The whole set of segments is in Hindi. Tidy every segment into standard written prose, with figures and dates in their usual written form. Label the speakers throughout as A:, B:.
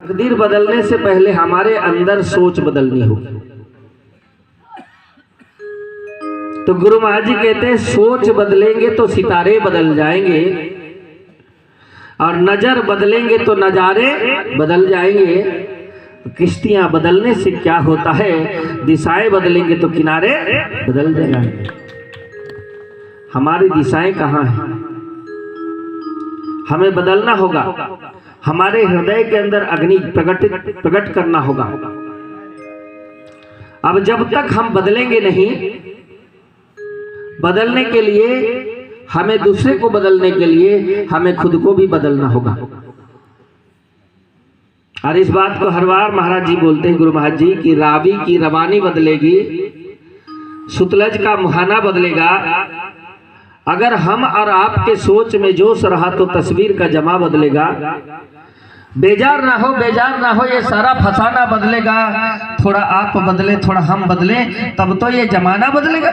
A: तकदीर बदलने से पहले हमारे अंदर सोच बदलनी होगी। तो गुरु महाराज जी कहते हैं सोच बदलेंगे तो सितारे बदल जाएंगे, और नजर बदलेंगे तो नजारे बदल जाएंगे। तो किश्तियां बदलने से क्या होता है, दिशाएं बदलेंगे तो किनारे बदल जाएंगे। हमारी दिशाएं कहाँ हैं, हमें बदलना होगा। हमारे हृदय के अंदर अग्नि प्रकट करना होगा। अब जब तक हम बदलेंगे नहीं, बदलने के लिए हमें दूसरे को बदलने के लिए हमें खुद को भी बदलना होगा। और इस बात को हर बार महाराज जी बोलते हैं, गुरु महाराज जी, कि रावी की रवानी बदलेगी, सुतलज का मुहाना बदलेगा। अगर हम और आपके सोच में जोश रहा तो तस्वीर का जमा बदलेगा। बेजार ना हो ये सारा फसाना बदलेगा। थोड़ा आप बदले, थोड़ा हम बदले, तब तो ये जमाना बदलेगा।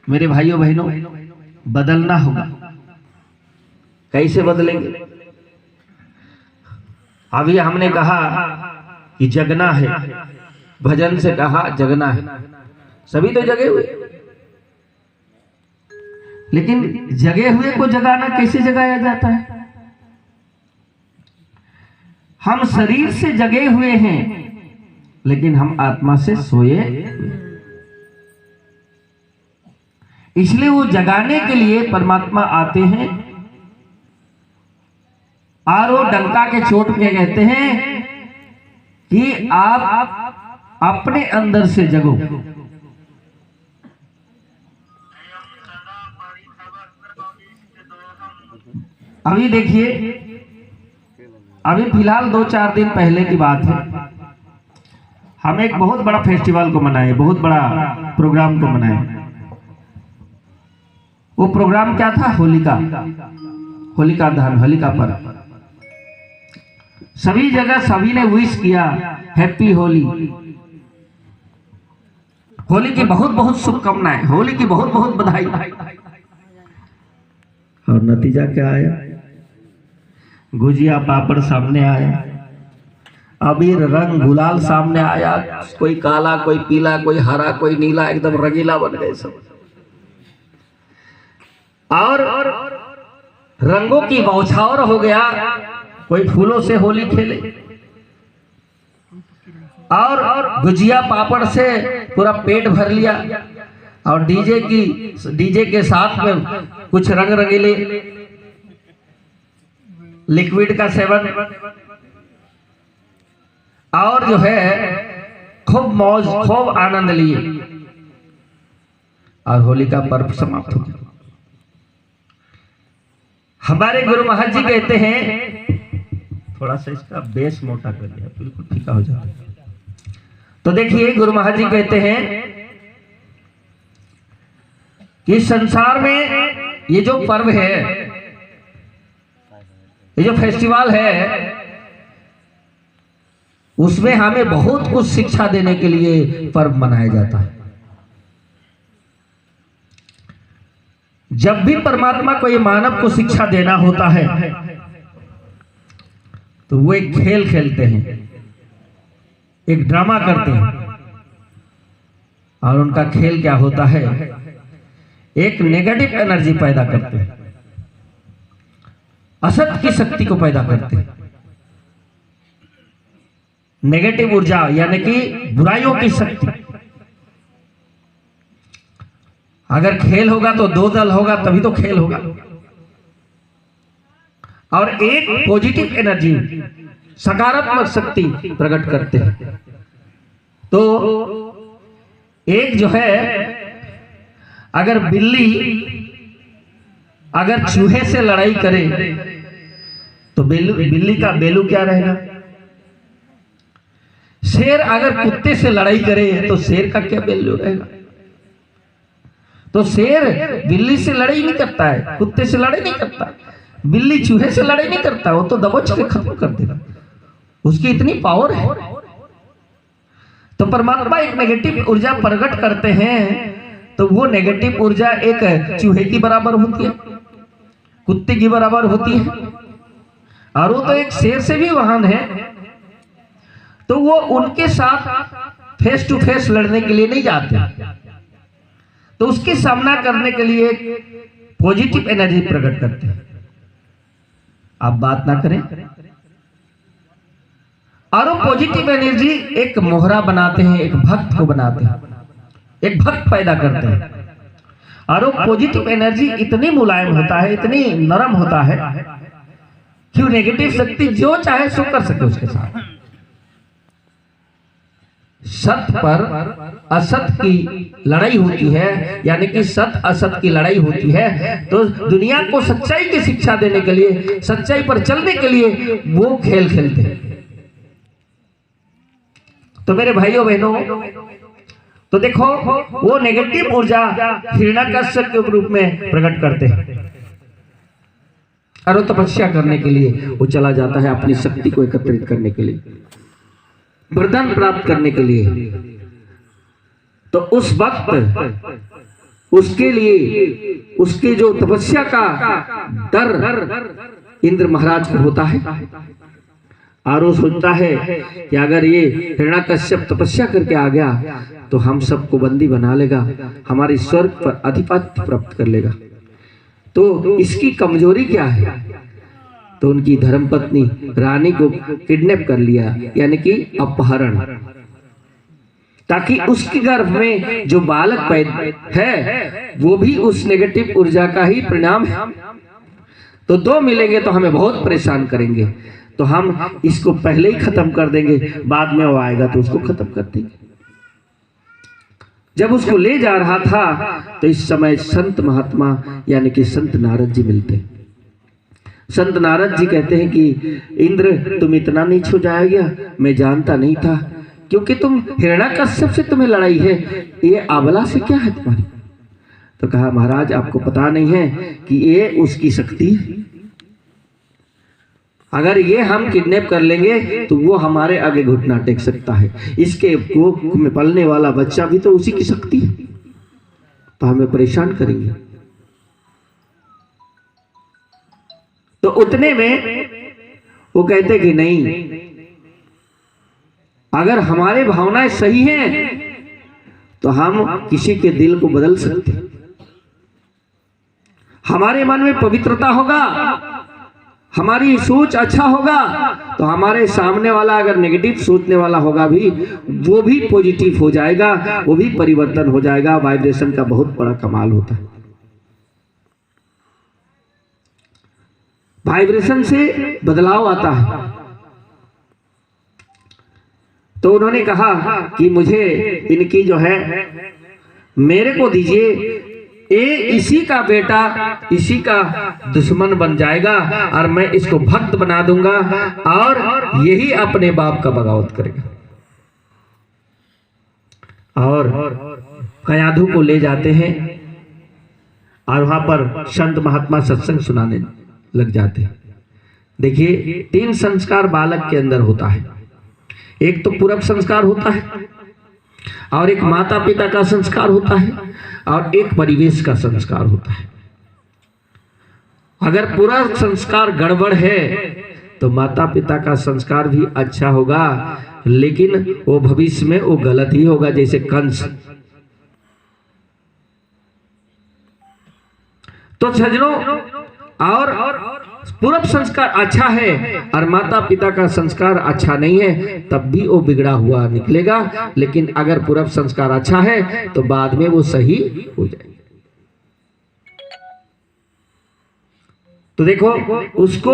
A: मेरे भाइयों बहनों, बदलना होगा। कैसे बदलेंगे? अभी हमने कहा कि जगना है, भजन से कहा जगना है। सभी तो जगे हुए, लेकिन जगे हुए को जगाना कैसे जगाया जाता है? हम शरीर से जगे हुए हैं, लेकिन हम आत्मा से सोए हुए। इसलिए वो जगाने के लिए परमात्मा आते हैं, और वो डंका के चोट पे कहते हैं कि आप अपने अंदर से जगो। अभी देखिए, अभी फिलहाल 2-4 दिन पहले की बात है, हम एक बहुत बड़ा फेस्टिवल को मनाए, बहुत बड़ा प्रोग्राम को मनाए। वो प्रोग्राम क्या था? होलिका दहन, होलिका पर्व। सभी जगह सभी ने विश किया, हैप्पी होली। होली की बहुत बहुत शुभकामनाएं, होली की बहुत बहुत बधाई। और नतीजा क्या आया? गुजिया पापड़ सामने आया, अबीर रंग गुलाल सामने आया। कोई काला, कोई पीला, कोई हरा, कोई नीला, एकदम रंगीला बन गए सब। और रंगों की बौछार हो गया। कोई फूलों से होली खेले, और गुजिया पापड़ से पूरा पेट भर लिया, और डीजे के साथ में कुछ रंग रंगीले लिक्विड का सेवन, और जो है खूब मौज, खूब आनंद लिए, और होली का पर्व समाप्त हो गया। हमारे गुरु महाराज जी कहते हैं, थोड़ा सा इसका बेस मोटा कर दिया, बिल्कुल फीका हो जाता है। तो देखिए, गुरु महाराज जी कहते हैं कि संसार में ये जो पर्व है, ये जो फेस्टिवल है, उसमें हमें बहुत कुछ शिक्षा देने के लिए पर्व मनाया जाता है। जब भी परमात्मा को ये मानव को शिक्षा देना होता है, तो वो एक खेल खेलते हैं, एक ड्रामा करते हैं। और उनका खेल क्या होता है? एक नेगेटिव एनर्जी पैदा करते हैं, असत की शक्ति को पैदा करते हैं। नेगेटिव ऊर्जा यानी कि बुराइयों की शक्ति। अगर खेल होगा तो 2 दल होगा, तभी तो खेल होगा। और एक पॉजिटिव एनर्जी, सकारात्मक शक्ति प्रकट करते हैं। तो एक जो है, अगर बिल्ली अगर चूहे से लड़ाई करे तो बिल्ली का बेलू क्या रहेगा? शेर अगर कुत्ते से लड़ाई करे तो शेर का क्या बेलू रहेगा? तो शेर बिल्ली से लड़ाई नहीं करता है, कुत्ते से लड़ाई नहीं करता, बिल्ली चूहे से लड़ाई नहीं करता, वो तो दबोच के खत्म कर देगा, उसकी इतनी पावर है। तो परमात्मा एक नेगेटिव ऊर्जा प्रकट करते हैं, तो वो नेगेटिव ऊर्जा एक चूहे की बराबर होती है, कुत्ते की बराबर होती है, और वो तो एक शेर से भी महान है, तो वो उनके साथ फेस टू फेस लड़ने के लिए नहीं जाते, तो उसके सामना करने के लिए पॉजिटिव एनर्जी प्रकट करते हैं। आप बात ना करें, और वो पॉजिटिव एनर्जी एक मोहरा बनाते हैं, एक भक्त को बनाते हैं, एक भक्त पैदा करते हैं। और वो पॉजिटिव एनर्जी इतनी मुलायम होता है, इतनी नरम होता है कि वो नेगेटिव शक्ति जो चाहे सो कर सके उसके साथ। सत पर असत की लड़ाई होती है, यानी कि सत असत की लड़ाई होती है, तो दुनिया को सच्चाई की शिक्षा देने के लिए, सच्चाई पर चलने के लिए वो खेल खेलते हैं। तो मेरे भाइयों बहनों, तो देखो वो नेगेटिव ऊर्जा हिरण्यकश्यप के रूप में प्रकट करते हैं, और वो तपस्या करने के लिए वो चला जाता है अपनी शक्ति को एकत्रित करने के लिए, वरदान प्राप्त करने के लिए। तो उस वक्त उसके लिए, उसके जो तपस्या का डर इंद्र महाराज को होता है, और वो सोचता है कि अगर ये हिरण्यकश्यप तपस्या करके आ गया तो हम सबको बंदी बना लेगा, हमारी स्वर्ग पर अधिपत्य प्राप्त कर लेगा। तो इसकी कमजोरी क्या है? तो उनकी धर्मपत्नी रानी को किडनैप कर लिया, यानी कि अपहरण, ताकि उसके गर्भ में जो बालक पैदा है वो भी उस नेगेटिव ऊर्जा का ही परिणाम है। तो दो मिलेंगे तो हमें बहुत परेशान करेंगे, तो हम इसको पहले ही खत्म कर देंगे, बाद में वो आएगा तो उसको खत्म कर देंगे। जब उसको ले जा रहा था तो इस समय संत महात्मा यानी कि संत नारद जी मिलते। संत नारद जी कहते हैं कि इंद्र तुम इतना नीच हो जाएगा, मैं जानता नहीं था, क्योंकि तुम हिरण्यकश्यप से तुम्हें लड़ाई है, ये आबला से क्या है तुम्हारी? तो कहा महाराज आपको पता नहीं है कि ये उसकी शक्ति है, अगर ये हम किडनैप कर लेंगे तो वो हमारे आगे घुटना टेक सकता है, इसके कोख में पलने वाला बच्चा भी तो उसी की शक्ति है, तो हमें परेशान करेंगे। तो उतने में वो कहते कि नहीं, अगर हमारे भावनाएं सही हैं तो हम किसी के दिल को बदल सकते हैं, हमारे मन में पवित्रता होगा, हमारी सोच अच्छा होगा, तो हमारे सामने वाला अगर नेगेटिव सोचने वाला होगा भी, वो भी पॉजिटिव हो जाएगा, वो भी परिवर्तन हो जाएगा। वाइब्रेशन का बहुत बड़ा कमाल होता है, वाइब्रेशन से बदलाव आता है। तो उन्होंने कहा कि मुझे इनकी जो है मेरे को दीजिए, ये इसी का बेटा इसी का दुश्मन बन जाएगा और मैं इसको भक्त बना दूंगा और यही अपने बाप का बगावत करेगा। और कयाधु को ले जाते हैं और वहां पर संत महात्मा सत्संग सुनाने लग जाते हैं। देखिए 3 संस्कार बालक के अंदर होता है, एक तो पूर्व संस्कार होता है, और एक माता पिता का संस्कार होता है, और एक परिवेश का संस्कार होता है। अगर पूरा संस्कार गड़बड़ है तो माता पिता का संस्कार भी अच्छा होगा, लेकिन वो भविष्य में वो गलत ही होगा, जैसे कंस। तो सज्जनों, और पूर्व संस्कार अच्छा है और माता पिता का संस्कार अच्छा नहीं है, तब भी वो बिगड़ा हुआ निकलेगा, लेकिन अगर पूर्व संस्कार अच्छा है तो बाद में वो सही हो जाएगा। तो देखो उसको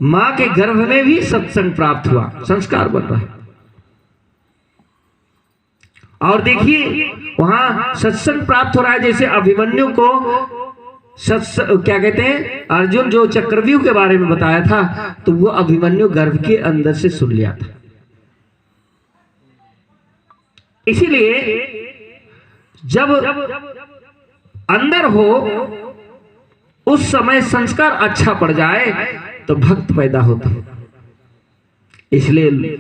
A: मां के गर्भ में भी सत्संग प्राप्त हुआ, संस्कार बन रहा है। और देखिए वहां सत्संग प्राप्त हो रहा है, जैसे अभिमन्यु को क्या कहते हैं, अर्जुन जो चक्रव्यूह के बारे में बताया था, तो वो अभिमन्यु गर्भ के अंदर से सुन लिया था। इसीलिए जब अंदर हो उस समय संस्कार अच्छा पड़ जाए तो भक्त पैदा होता है। इसलिए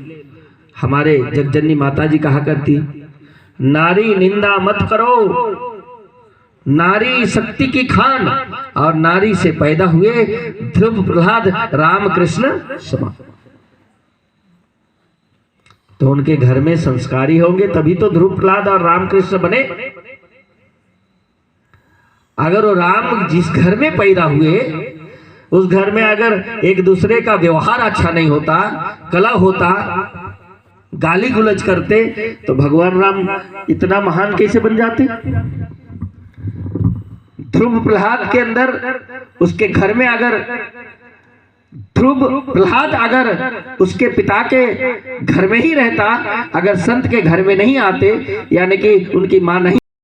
A: हमारे जगजननी माता जी कहा करती, नारी निंदा मत करो, नारी शक्ति की खान, और नारी से पैदा हुए ध्रुव प्रहलाद रामकृष्ण समा। तो उनके घर में संस्कारी होंगे तभी तो ध्रुव प्रहलाद और रामकृष्ण बने। अगर वो राम जिस घर में पैदा हुए उस घर में अगर एक दूसरे का व्यवहार अच्छा नहीं होता, कलह होता, गाली गुलज करते, तो भगवान राम इतना महान कैसे बन जाते? ध्रुव प्रहलाद के अंदर, उसके घर में अगर ध्रुव प्रहलाद अगर उसके पिता के घर में ही रहता, अगर संत के घर में नहीं आते, यानी कि उनकी मां नहीं